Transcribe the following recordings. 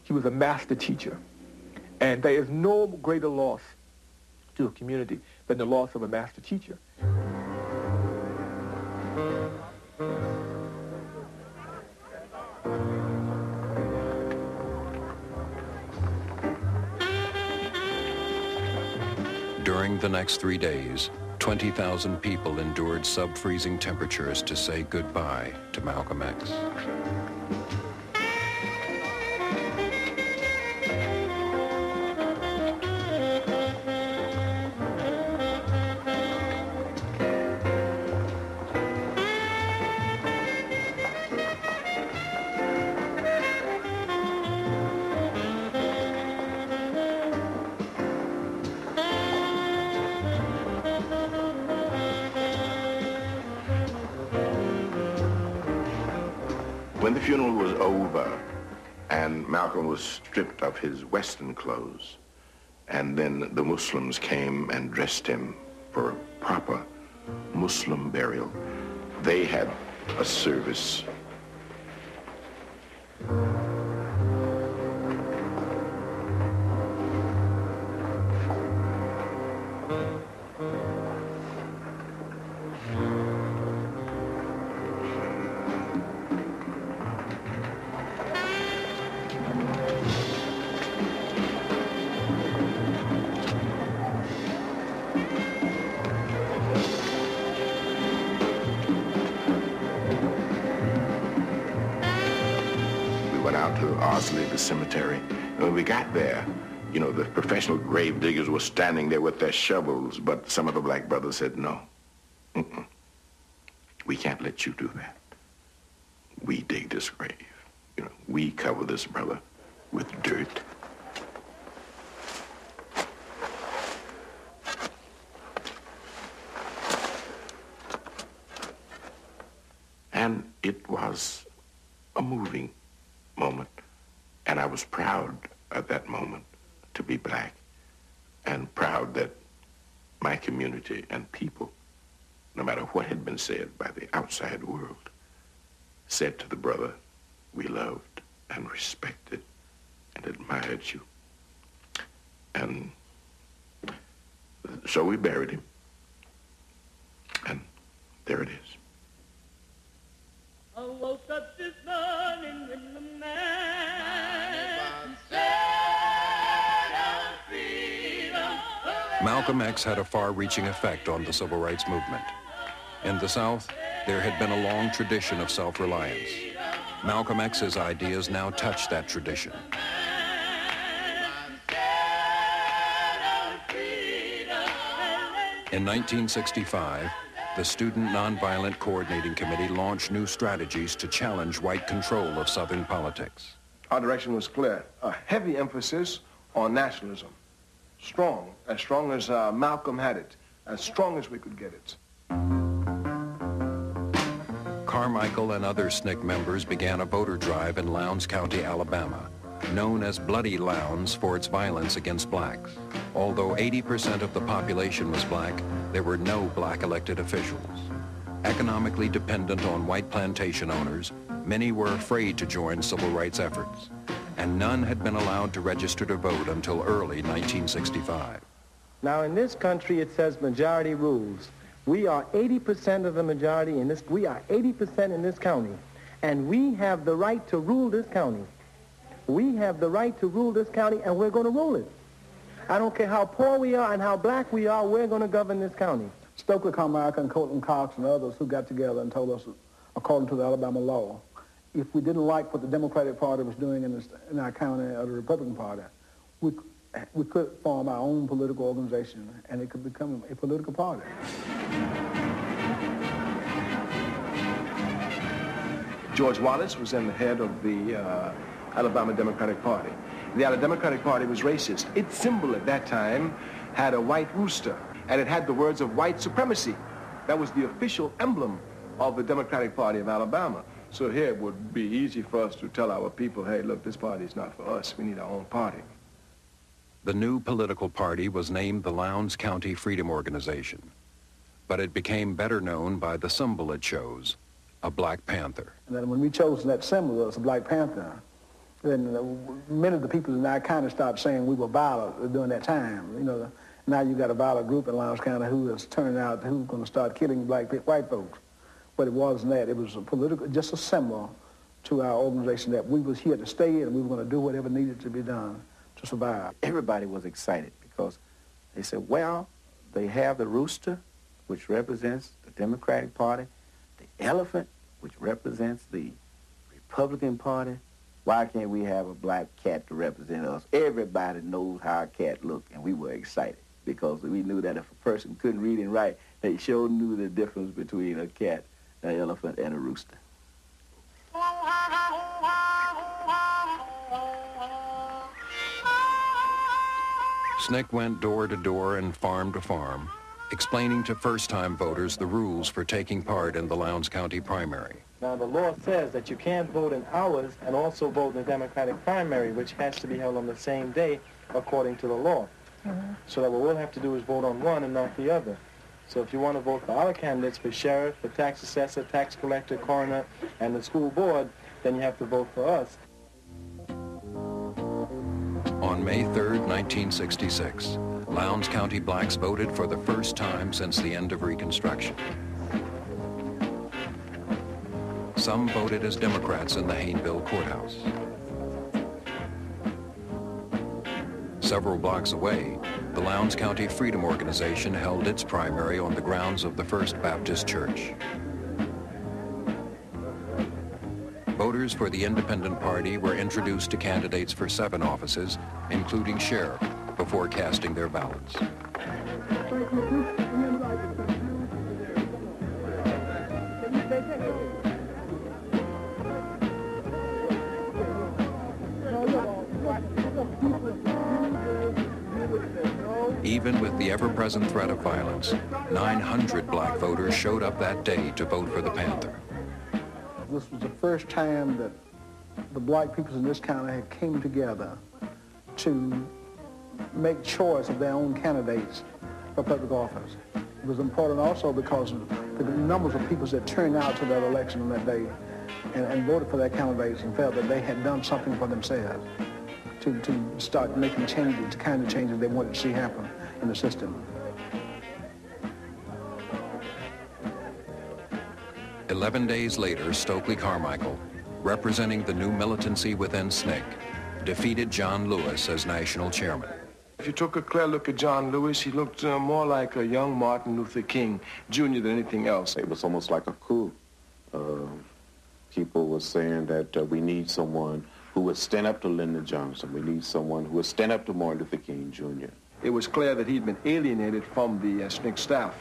He was a master teacher. And there is no greater loss to a community than the loss of a master teacher. During the next 3 days, 20,000 people endured sub-freezing temperatures to say goodbye to Malcolm X. When the funeral was over and Malcolm was stripped of his Western clothes, and then the Muslims came and dressed him for a proper Muslim burial, they had a service. The cemetery. And when we got there, you know, the professional grave diggers were standing there with their shovels, but some of the black brothers said, no, we can't let you do that. We dig this grave. You know, we cover this brother with dirt. And it was a moving moment. And I was proud at that moment to be black, and proud that my community and people, no matter what had been said by the outside world, said to the brother we loved and respected and admired you. And so we buried him. And there it is. I woke up this morning when the man Malcolm X had a far-reaching effect on the civil rights movement. In the South, there had been a long tradition of self-reliance. Malcolm X's ideas now touched that tradition. In 1965, the Student Nonviolent Coordinating Committee launched new strategies to challenge white control of Southern politics. Our direction was clear, a heavy emphasis on nationalism. Strong as Malcolm had it, as strong as we could get it. Carmichael and other SNCC members began a voter drive in Lowndes County, Alabama, known as Bloody Lowndes for its violence against blacks. Although 80% of the population was black, there were no black elected officials. Economically dependent on white plantation owners, many were afraid to join civil rights efforts, and none had been allowed to register to vote until early 1965. Now in this country it says majority rules. We are 80% of the majority in this, we are 80% in this county, and we have the right to rule this county. We have the right to rule this county, and we're going to rule it. I don't care how poor we are and how black we are, we're going to govern this county. Stokely Carmichael and Colton Cox and others who got together and told us, according to the Alabama law, if we didn't like what the Democratic Party was doing in our county or the Republican Party, we could form our own political organization, and it could become a political party. George Wallace was then the head of the Alabama Democratic Party. The Democratic Party was racist. Its symbol at that time had a white rooster, and it had the words of white supremacy. That was the official emblem of the Democratic Party of Alabama. So here it would be easy for us to tell our people, hey, look, this party is not for us. We need our own party. The new political party was named the Lowndes County Freedom Organization, but it became better known by the symbol it chose, a Black Panther. And then when we chose that symbol as a Black Panther, then many of the people in our county started saying we were violent during that time. You know, now you got a violent group in Lowndes County who is turning out who's going to start killing white folks. But it wasn't that. It was a political, just a symbol to our organization that we was here to stay and we were going to do whatever needed to be done to survive. Everybody was excited because they said, well, they have the rooster, which represents the Democratic Party, the elephant, which represents the Republican Party. Why can't we have a black cat to represent us? Everybody knows how a cat looked, and we were excited because we knew that if a person couldn't read and write, they sure knew the difference between a cat, an elephant, and a rooster. SNCC went door to door and farm to farm, explaining to first-time voters the rules for taking part in the Lowndes County primary. Now, the law says that you can't vote in ours and also vote in the Democratic primary, which has to be held on the same day according to the law. So that what we'll have to do is vote on one and not the other. So if you want to vote for our candidates, for sheriff, for tax assessor, tax collector, coroner, and the school board, then you have to vote for us. On May 3rd, 1966, Lowndes County blacks voted for the first time since the end of Reconstruction. Some voted as Democrats in the Hayneville courthouse. Several blocks away, the Lowndes County Freedom Organization held its primary on the grounds of the First Baptist Church. Voters for the Independent Party were introduced to candidates for 7 offices, including sheriff, before casting their ballots. Even with the ever-present threat of violence, 900 black voters showed up that day to vote for the Panther. This was the first time that the black people in this county had came together to make choice of their own candidates for public office. It was important also because of the numbers of people that turned out to that election on that day and voted for their candidates and felt that they had done something for themselves to start making changes, the kind of changes they wanted to see happen in the system. 11 days later, Stokely Carmichael, representing the new militancy within SNCC, defeated John Lewis as national chairman. If you took a clear look at John Lewis, he looked more like a young Martin Luther King Jr. than anything else. It was almost like a coup. People were saying that we need someone who would stand up to Lyndon Johnson. We need someone who would stand up to Martin Luther King Jr. It was clear that he'd been alienated from the SNCC staff.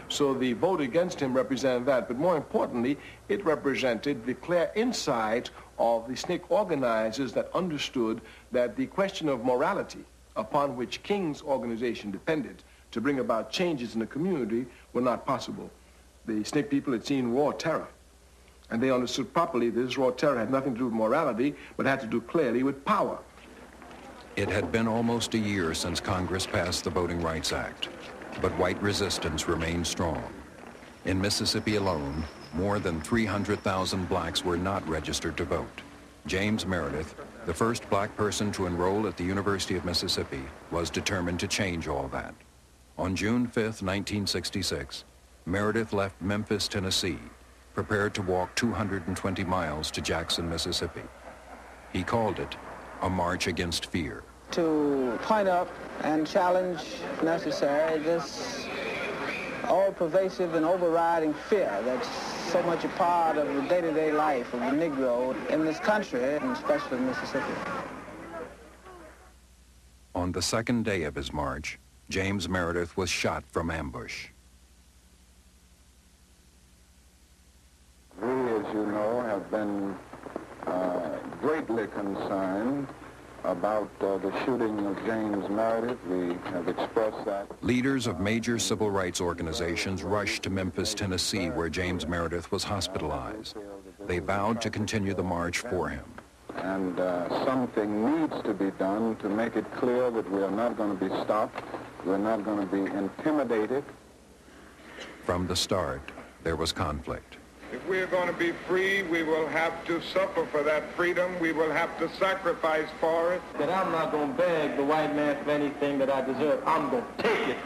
So the vote against him represented that. But more importantly, it represented the clear insight of the SNCC organizers that understood that the question of morality upon which King's organization depended to bring about changes in the community were not possible. The SNCC people had seen raw terror, and they understood properly that this raw terror had nothing to do with morality, but had to do clearly with power. It had been almost a year since Congress passed the Voting Rights Act, but white resistance remained strong. In Mississippi alone, more than 300,000 blacks were not registered to vote. James Meredith, the first black person to enroll at the University of Mississippi, was determined to change all that. On June 5th, 1966, Meredith left Memphis, Tennessee, prepared to walk 220 miles to Jackson, Mississippi. He called it a march against fear. To point up and challenge, if necessary, this all-pervasive and overriding fear that's so much a part of the day-to-day life of the Negro in this country, and especially in Mississippi. On the second day of his march, James Meredith was shot from ambush. We, as you know, have been greatly concerned about the shooting of James Meredith. We have expressed that. Leaders of major civil rights organizations rushed to Memphis, Tennessee, where James Meredith was hospitalized. They vowed to continue the march for him. And something needs to be done to make it clear that we are not going to be stopped, we're not going to be intimidated. From the start, there was conflict. If we are going to be free, we will have to suffer for that freedom. We will have to sacrifice for it. That I'm not going to beg the white man for anything that I deserve. I'm going to take it.